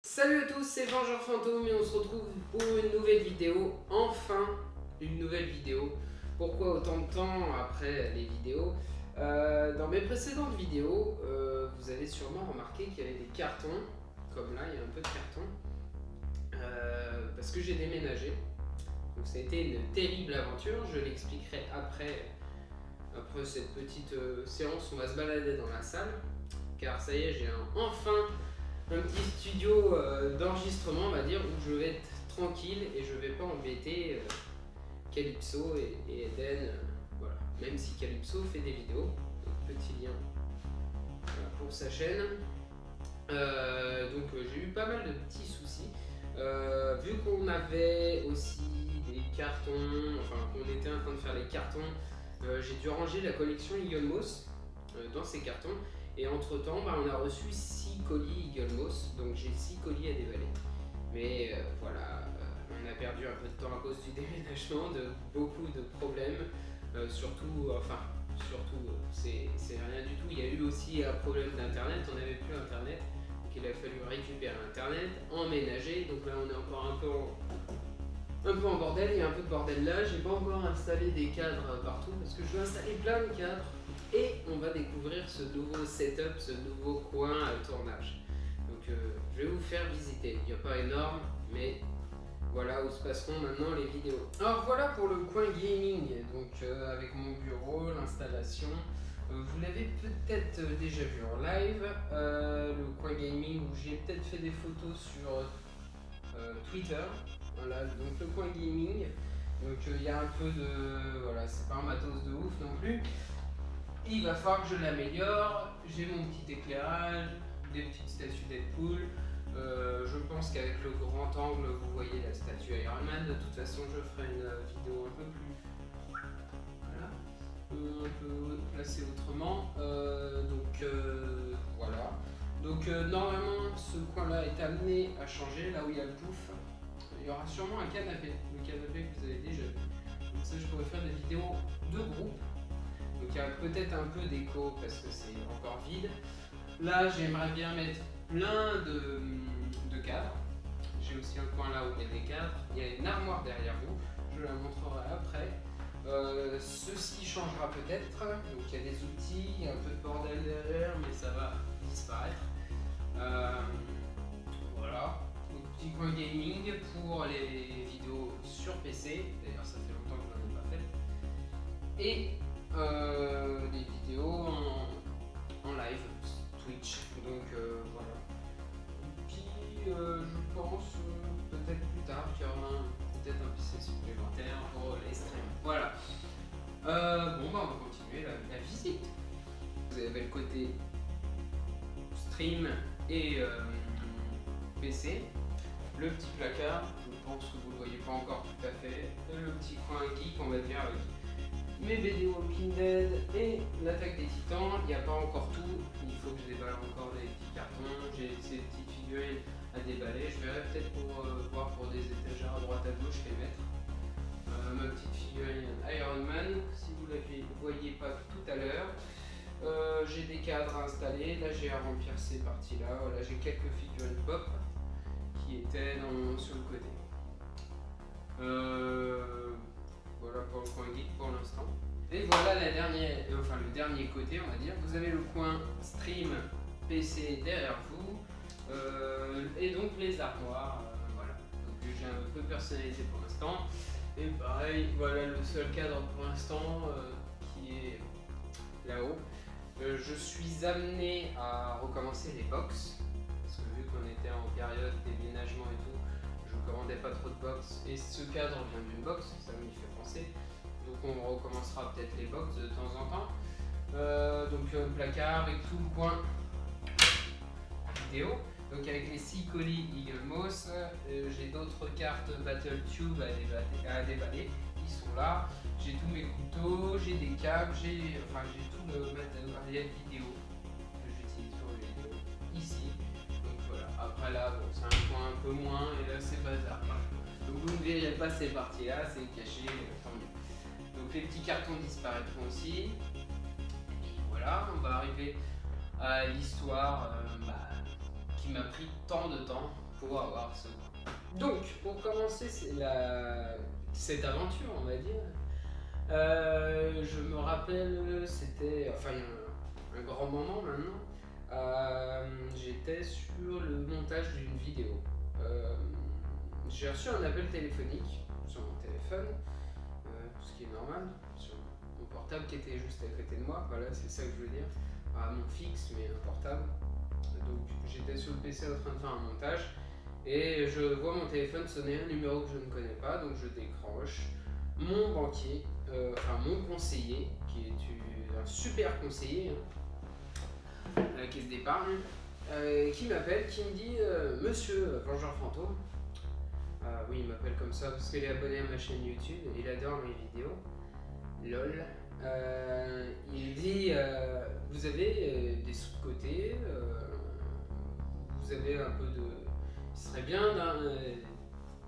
Salut à tous, c'est Vengeur Fantôme et on se retrouve pour une nouvelle vidéo. Enfin, une nouvelle vidéo. Pourquoi autant de temps après les vidéos? Dans mes précédentes vidéos, vous avez sûrement remarqué qu'il y avait des cartons. Comme là, il y a un peu de carton. Parce que j'ai déménagé. Donc ça a été une terrible aventure. Je l'expliquerai après cette petite séance. On va se balader dans la salle. Car ça y est, j'ai enfin un petit studio d'enregistrement, on va dire, où je vais être tranquille et je vais pas embêter Calypso et Eden. Voilà. Même si Calypso fait des vidéos, petit lien voilà, pour sa chaîne. Donc j'ai eu pas mal de petits soucis. Vu qu'on avait aussi des cartons, enfin qu'on était en train de faire les cartons, j'ai dû ranger la collection Eagle Moss dans ces cartons. Et entre temps, on a reçu 6 colis Eagle Moss, donc j'ai 6 colis à déballer. Mais voilà, on a perdu un peu de temps à cause du déménagement, de beaucoup de problèmes. Surtout, c'est rien du tout. Il y a eu aussi un problème d'internet, on n'avait plus internet. Donc il a fallu récupérer internet, emménager. Donc là, on est encore un peu en bordel. Il y a un peu de bordel là. J'ai pas encore installé des cadres partout parce que je veux installer plein de cadres. Et on va découvrir ce nouveau setup, ce nouveau coin à tournage. Donc je vais vous faire visiter. Il n'y a pas énorme, mais voilà où se passeront maintenant les vidéos. Alors voilà pour le coin gaming, donc avec mon bureau, l'installation. Vous l'avez peut-être déjà vu en live, le coin gaming où j'ai peut-être fait des photos sur Twitter. Voilà, donc le coin gaming. Donc il y a un peu de... Voilà, c'est pas un matos de ouf non plus. Il va falloir que je l'améliore. J'ai mon petit éclairage, des petites statues Deadpool. Je pense qu'avec le grand angle, vous voyez la statue Iron Man. De toute façon, je ferai une vidéo un peu plus. Voilà. Un peu placée autrement. Voilà. Donc, normalement, ce coin-là est amené à changer. Là où il y a le pouf, il y aura sûrement un canapé. Le canapé que vous avez déjà vu. Donc, ça, je pourrais faire des vidéos de groupe. Donc il y a peut-être un peu d'écho parce que c'est encore vide. Là, j'aimerais bien mettre plein de cadres. J'ai aussi un coin là où il y a des cadres. Il y a une armoire derrière vous. Je la montrerai après. Ceci changera peut-être. Donc il y a des outils, il y a un peu de bordel derrière, mais ça va disparaître. Voilà. Donc petit coin gaming pour les vidéos sur PC. D'ailleurs, ça fait longtemps que je n'en ai pas fait. Et des vidéos en live Twitch, donc voilà. Et puis je pense peut-être plus tard qu'il y aura peut-être un PC supplémentaire pour les streams. Voilà. On va continuer la visite. Vous avez le côté stream et PC. Le petit placard, je pense que vous ne le voyez pas encore tout à fait. Le petit coin geek, on va dire, avec mes BD Walking Dead et l'attaque des titans. Il n'y a pas encore tout, il faut que je déballe encore des petits cartons. J'ai ces petites figurines à déballer. Je verrai peut-être pour voir pour des étagères à droite à gauche les mettre. Ma petite figurine Iron Man, si vous ne la voyez pas tout à l'heure. J'ai des cadres installés. Là, j'ai à remplir ces parties-là. Voilà, j'ai quelques figurines pop qui étaient sur le côté. Voilà pour le coin geek pour l'instant. Et voilà le dernier côté, on va dire. Vous avez le coin stream PC derrière vous. Et donc les armoires. Voilà. Donc j'ai un peu personnalisé pour l'instant. Et pareil, voilà le seul cadre pour l'instant qui est là-haut. Je suis amené à recommencer les box. Parce que vu qu'on était en période déménagement et tout, je commandais pas trop de box. Et ce cadre vient d'une box, ça m'y fait penser. Donc on recommencera peut-être les box de temps en temps. Donc le placard avec tout le coin vidéo. Donc avec les 6 colis Eagle Moss, j'ai d'autres cartes Battle Tube à déballer. Ils sont là. J'ai tous mes couteaux, j'ai des câbles, j'ai tout le matériel vidéo que j'utilise pour les vidéos ici. Donc voilà. Après là, bon, c'est un coin un peu moins et là c'est bazar. Donc vous ne verrez pas ces parties-là, c'est caché, tant mieux. Donc les petits cartons disparaîtront aussi. Et puis voilà, on va arriver à l'histoire qui m'a pris tant de temps. pour avoir ce. Donc, pour commencer cette aventure, on va dire, je me rappelle, c'était, enfin, il y a un grand moment maintenant, j'étais sur le montage d'une vidéo. J'ai reçu un appel téléphonique sur mon téléphone, ce qui est normal, sur mon portable qui était juste à côté de moi, voilà, c'est ça que je veux dire, pas mon fixe, mais un portable. Donc j'étais sur le PC en train de faire un montage, et je vois mon téléphone sonner un numéro que je ne connais pas, donc je décroche. Mon banquier, enfin mon conseiller, qui est un super conseiller à la caisse d'épargne, qui m'appelle, qui me dit Monsieur Vengeur Fantôme. Oui, il m'appelle comme ça parce qu'il est abonné à ma chaîne YouTube et il adore mes vidéos. LOL. Il dit vous avez des sous de côté, vous avez un peu de. Ce serait bien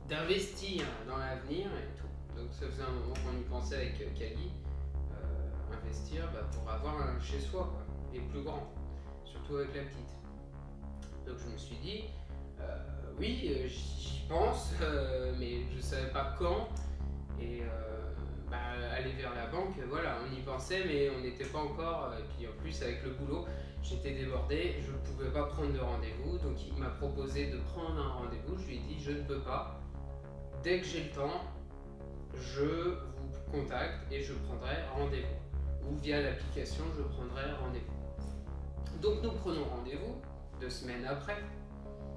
d'investir dans l'avenir et tout. Donc ça faisait un moment qu'on y pensait avec Kali, investir pour avoir un chez soi quoi, et plus grand, surtout avec la petite. Donc je me suis dit oui, j'y pense, mais je savais pas quand. Et aller vers la banque, voilà, on y pensait, mais on n'était pas encore. Et puis en plus, avec le boulot, j'étais débordé, je ne pouvais pas prendre de rendez-vous. Donc il m'a proposé de prendre un rendez-vous. Je lui ai dit, je ne peux pas. Dès que j'ai le temps, je vous contacte et je prendrai rendez-vous. Ou via l'application, je prendrai rendez-vous. Donc nous prenons rendez-vous 2 semaines après.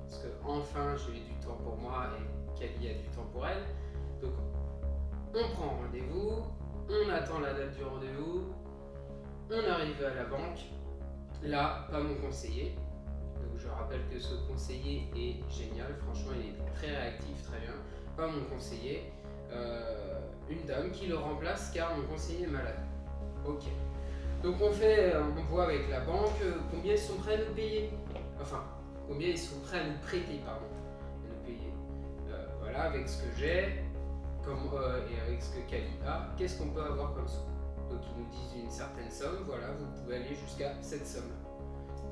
Parce que enfin j'ai eu du temps pour moi et Kali a du temps pour elle. Donc on prend rendez-vous, on attend la date du rendez-vous, on arrive à la banque. Là, pas mon conseiller. Donc je rappelle que ce conseiller est génial, franchement il est très réactif, très bien. Pas mon conseiller, une dame qui le remplace car mon conseiller est malade. Ok. Donc on voit avec la banque combien ils sont prêts à nous payer. Enfin, combien ils sont prêts à nous prêter, pardon, à nous payer. Voilà, avec ce que j'ai et avec ce que Kali a, qu'est-ce qu'on peut avoir comme somme. Donc ils nous disent une certaine somme, voilà, vous pouvez aller jusqu'à cette somme.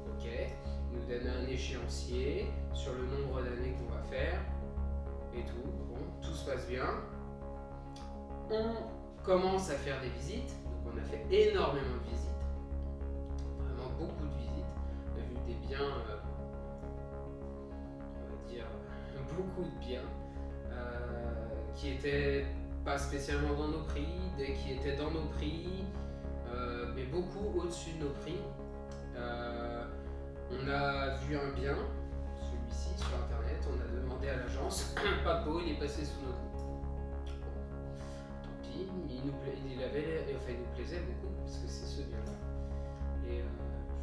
Ok, ils nous donnent un échéancier sur le nombre d'années qu'on va faire et tout. Bon, tout se passe bien. On commence à faire des visites, donc on a fait énormément de visites, vraiment beaucoup de visites. On a vu des biens, on va dire beaucoup de biens, qui étaient pas spécialement dans nos prix, des qui étaient dans nos prix, mais beaucoup au-dessus de nos prix. On a vu un bien, celui-ci sur internet, on a demandé à l'agence, pas de peau, il est passé sous nos coups. Tant pis, il nous plaisait beaucoup, parce que c'est ce bien-là. Et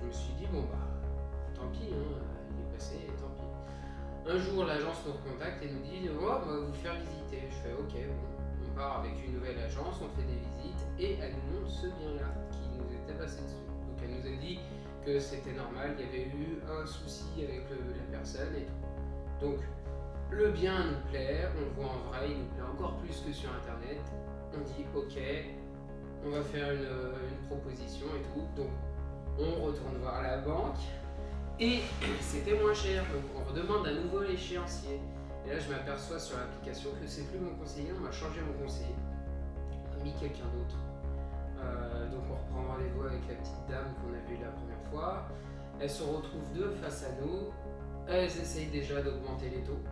je me suis dit, bon tant pis, hein, il est passé, tant pis. Un jour, l'agence nous recontacte et nous dit, oh, on va vous faire visiter. Je fais, ok, bon, on part avec une nouvelle agence, on fait des visites, et elle nous montre ce bien-là, qui nous était passé dessus. Donc elle nous a dit que c'était normal, il y avait eu un souci avec la personne et tout. Donc le bien nous plaît, on le voit en vrai, il nous plaît encore plus que sur internet. On dit ok, on va faire une proposition et tout. Donc on retourne voir la banque et c'était moins cher. Donc on redemande à nouveau l'échéancier. Et là je m'aperçois sur l'application que c'est plus mon conseiller, on m'a changé mon conseiller. On a mis quelqu'un d'autre. Donc on reprend rendez-vous avec la petite dame qu'on a vue la première fois. Elles se retrouvent deux face à nous. Elles essayent déjà d'augmenter les taux.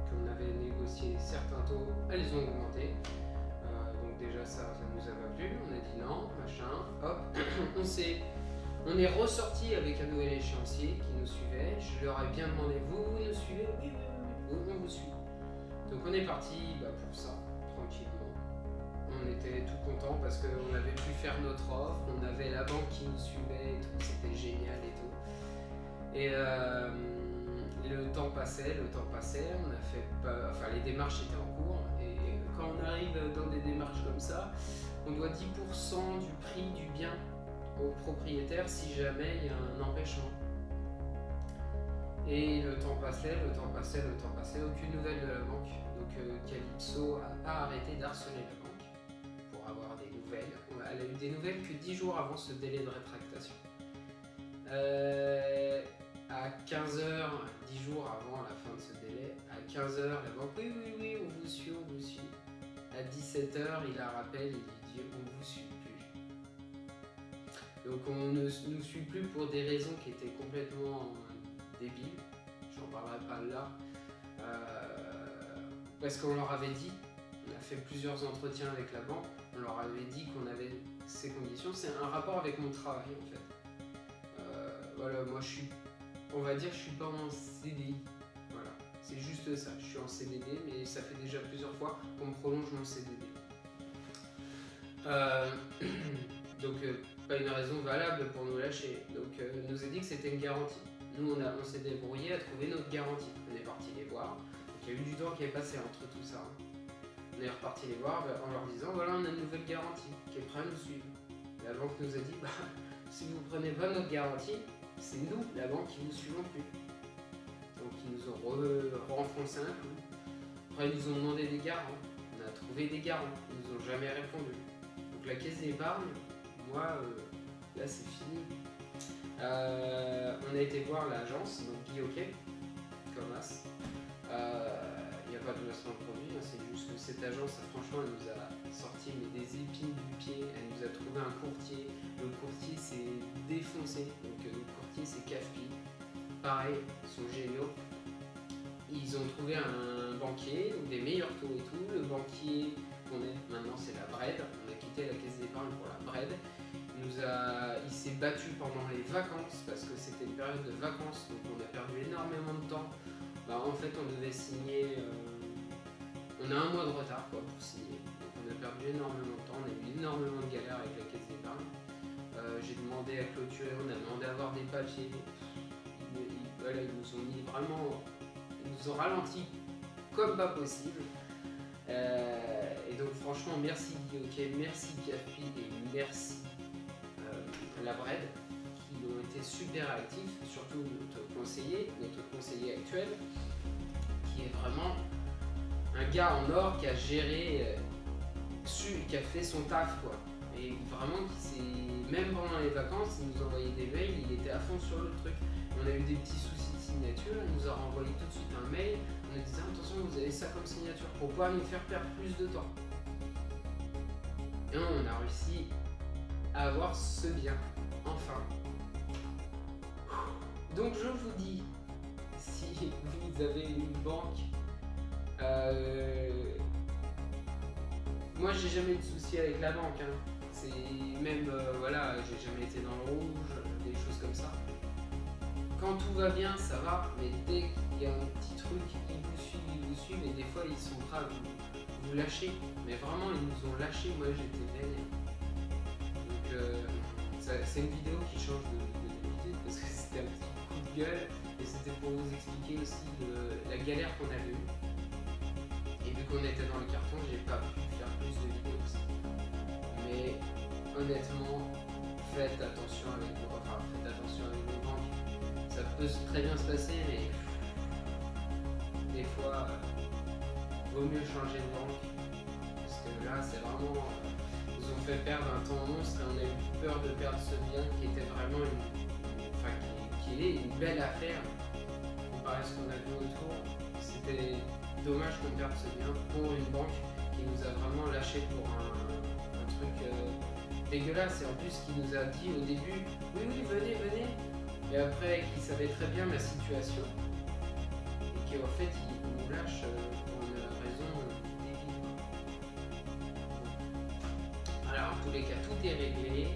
Qu'on avait négocié certains taux, elles ont augmenté. Donc déjà ça nous a pas plu. On a dit non, machin. Hop, on est ressorti avec un nouvel échéancier qui nous suivait. Je leur ai bien demandé, vous nous suivez? Oui, on vous suit. Donc on est parti pour ça, tranquillement. On était tout contents parce qu'on avait pu faire notre offre, on avait la banque qui nous suivait et tout, c'était génial et tout. Et le temps passait, on a fait les démarches étaient en cours, et quand on arrive dans des démarches comme ça, on doit 10% du prix du bien au propriétaire si jamais il y a un empêchement. Et le temps passait, aucune nouvelle de la banque. Donc Calypso a pas arrêté d'harceler la banque pour avoir des nouvelles. Elle a eu des nouvelles que 10 jours avant ce délai de rétractation. à 15h, 10 jours avant la fin de ce délai, à 15h, la banque, oui, on vous suit. À 17h, il la rappelle et lui dit, on vous suit plus. Donc on ne nous suit plus pour des raisons qui étaient complètement débiles, j'en parlerai pas là, parce qu'on leur avait dit, on a fait plusieurs entretiens avec la banque, on leur avait dit qu'on avait ces conditions, c'est un rapport avec mon travail en fait. Voilà, moi je suis pas en CDI, voilà, c'est juste ça, je suis en CDD, mais ça fait déjà plusieurs fois qu'on me prolonge mon CDD. Donc pas une raison valable pour nous lâcher, donc on nous a dit que c'était une garantie. Nous on s'est débrouillé à trouver notre garantie, on est parti les voir, donc il y a eu du temps qui est passé entre tout ça. On est reparti les voir en leur disant voilà on a une nouvelle garantie qui est prête à nous suivre. La banque nous a dit bah si vous prenez pas notre garantie, c'est nous, la banque, qui vous suivons plus. Donc ils nous ont renfoncé un coup. Après ils nous ont demandé des garants. On a trouvé des garants. Ils nous ont jamais répondu. Donc la caisse d'épargne, moi, là c'est fini. On a été voir l'agence, donc Guy Hockey, Comas. Il n'y a pas de placement de produit, hein, c'est juste que cette agence, franchement, elle nous a sorti des épines du pied. Elle nous a trouvé un courtier. Le courtier s'est défoncé. Donc le courtier, c'est CAFPI. Pareil, ils sont géniaux. Ils ont trouvé un banquier, donc des meilleurs taux et tout. Le banquier qu'on est maintenant, c'est la BRED. On a quitté la caisse d'épargne pour la BRED. Il s'est battu pendant les vacances parce que c'était une période de vacances, donc on a perdu énormément de temps. En fait, on devait signer. On a un mois de retard pour signer. Donc on a perdu énormément de temps, on a eu énormément de galères avec la caisse d'épargne. J'ai demandé à clôturer, on a demandé à avoir des papiers. Voilà, ils nous ont mis vraiment. Ils nous ont ralenti comme pas possible. Et donc franchement, merci Guy, merci CAFPI et merci la BRED qui ont été super actifs, surtout notre conseiller actuel, qui est vraiment un gars en or qui a géré, qui a fait son taf quoi. Et vraiment même pendant les vacances, il nous envoyait des mails, il était à fond sur le truc. On a eu des petits soucis de signature, il nous a renvoyé tout de suite un mail, on nous disait attention vous avez ça comme signature pour pas nous faire perdre plus de temps. Et on a réussi à avoir ce bien, enfin. Donc je vous dis, si vous avez une banque, moi j'ai jamais eu de soucis avec la banque, hein. C'est même, voilà, j'ai jamais été dans le rouge, des choses comme ça. Quand tout va bien, ça va, mais dès qu'il y a un petit truc, ils vous suivent, et des fois ils sont prêts à vous lâcher. Mais vraiment, ils nous ont lâchés, moi j'étais vénère. Donc c'est une vidéo qui change d'habitude parce que c'était un petit coup de gueule et c'était pour vous expliquer aussi la galère qu'on avait eue. Et vu qu'on était dans le carton, j'ai pas pu faire plus de vidéos que ça. Mais honnêtement, faites attention avec vos banques. Ça peut très bien se passer, mais des fois, vaut mieux changer de banque. Parce que là, c'est vraiment. Ils nous ont fait perdre un temps monstre et on a eu peur de perdre ce bien qui était vraiment qui est une belle affaire comparé à ce qu'on a vu autour. C'était dommage qu'on perde ce bien pour une banque qui nous a vraiment lâché pour un truc dégueulasse. Et en plus, qui nous a dit au début oui, venez. Et après, qui savait très bien ma situation et qui en fait, il nous lâche pour une raison débile. Alors, en tous les cas, tout est réglé.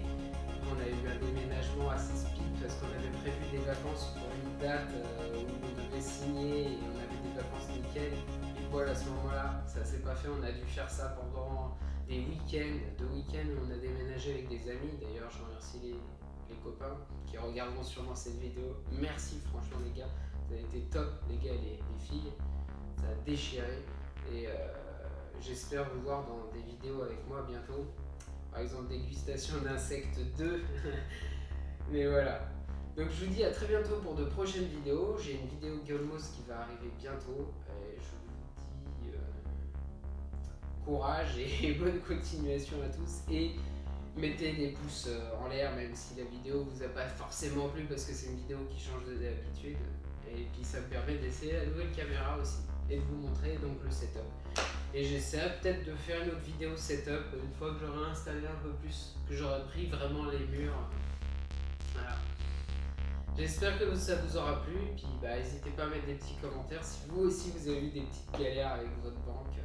On a eu un déménagement assez speed parce qu'on avait prévu des vacances pour une date où on devait signer et on avait des vacances nickel. Et voilà, à ce moment-là, ça s'est pas fait. On a dû faire ça pendant des week-ends. 2 week-ends où on a déménagé avec des amis. D'ailleurs, je remercie les copains qui regarderont sûrement cette vidéo. Merci franchement les gars, ça a été top les gars et les filles, ça a déchiré et j'espère vous voir dans des vidéos avec moi bientôt, par exemple dégustation d'insectes 2. Mais voilà, donc je vous dis à très bientôt pour de prochaines vidéos. J'ai une vidéo Guilmos qui va arriver bientôt et je vous dis courage et bonne continuation à tous. Et Mettez des pouces en l'air même si la vidéo vous a pas forcément plu parce que c'est une vidéo qui change d'habitude. Et puis ça me permet d'essayer la nouvelle caméra aussi et de vous montrer donc le setup. Et j'essaierai peut-être de faire une autre vidéo setup une fois que j'aurai installé un peu plus, que j'aurai pris vraiment les murs. Voilà. J'espère que ça vous aura plu, et puis n'hésitez pas à mettre des petits commentaires si vous aussi vous avez eu des petites galères avec votre banque.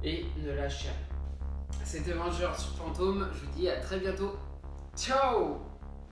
Et ne lâchez rien. C'était Vengeur sur Fantôme, je vous dis à très bientôt. Ciao!